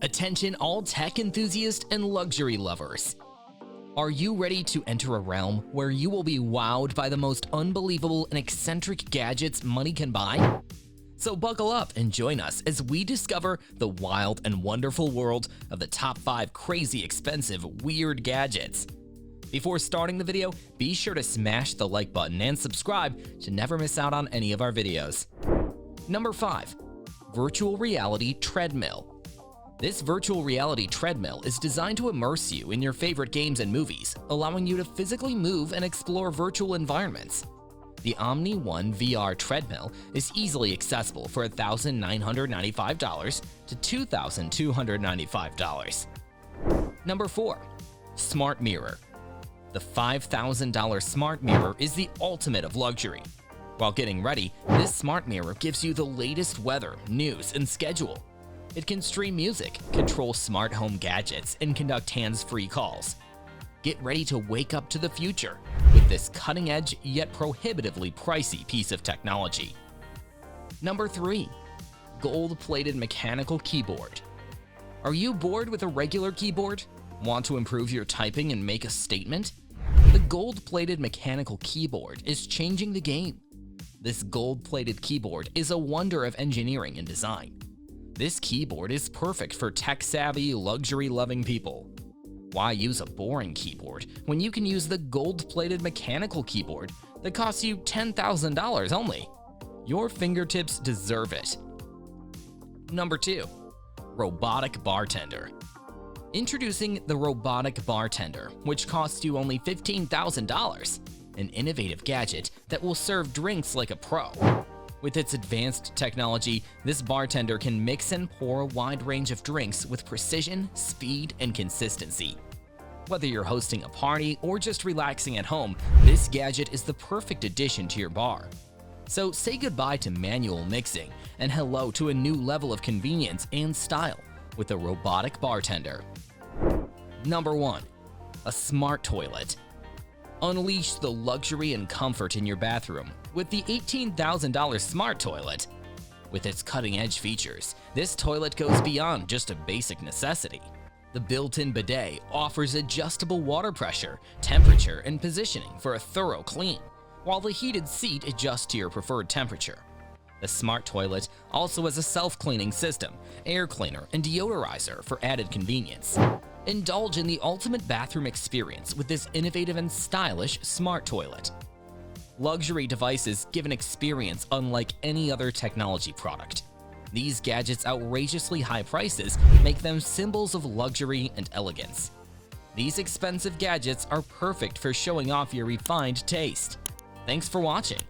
Attention all tech enthusiasts and luxury lovers. Are you ready to enter a realm where you will be wowed by the most unbelievable and eccentric gadgets money can buy? So buckle up and join us as we discover the wild and wonderful world of the top 5 crazy expensive weird gadgets. Before starting the video, be sure to smash the like button and subscribe to never miss out on any of our videos. Number 5. Virtual Reality Treadmill. This virtual reality treadmill is designed to immerse you in your favorite games and movies, allowing you to physically move and explore virtual environments. The Omni One VR treadmill is easily accessible for $1,995 to $2,295. Number 4. Smart Mirror. The $5,000 smart mirror is the ultimate of luxury. While getting ready, this smart mirror gives you the latest weather, news, and schedule. It can stream music, control smart home gadgets, and conduct hands-free calls. Get ready to wake up to the future with this cutting-edge yet prohibitively pricey piece of technology. Number 3. Gold-plated mechanical keyboard. Are you bored with a regular keyboard? Want to improve your typing and make a statement? The gold-plated mechanical keyboard is changing the game. This gold-plated keyboard is a wonder of engineering and design. This keyboard is perfect for tech-savvy, luxury-loving people. Why use a boring keyboard when you can use the gold-plated mechanical keyboard that costs you $10,000 only? Your fingertips deserve it. Number 2. Robotic Bartender. Introducing the Robotic Bartender, which costs you only $15,000, an innovative gadget that will serve drinks like a pro. With its advanced technology, this bartender can mix and pour a wide range of drinks with precision, speed, and consistency. Whether you're hosting a party or just relaxing at home, this gadget is the perfect addition to your bar. So say goodbye to manual mixing and hello to a new level of convenience and style with the Robotic Bartender. Number 1. A smart toilet. Unleash the luxury and comfort in your bathroom with the $18,000 smart toilet. With its cutting-edge features, this toilet goes beyond just a basic necessity. The built-in bidet offers adjustable water pressure, temperature, and positioning for a thorough clean, while the heated seat adjusts to your preferred temperature. The smart toilet also has a self-cleaning system, air cleaner, and deodorizer for added convenience. Indulge in the ultimate bathroom experience with this innovative and stylish smart toilet. Luxury devices give an experience unlike any other technology product. These gadgets' outrageously high prices make them symbols of luxury and elegance. These expensive gadgets are perfect for showing off your refined taste. Thanks for watching.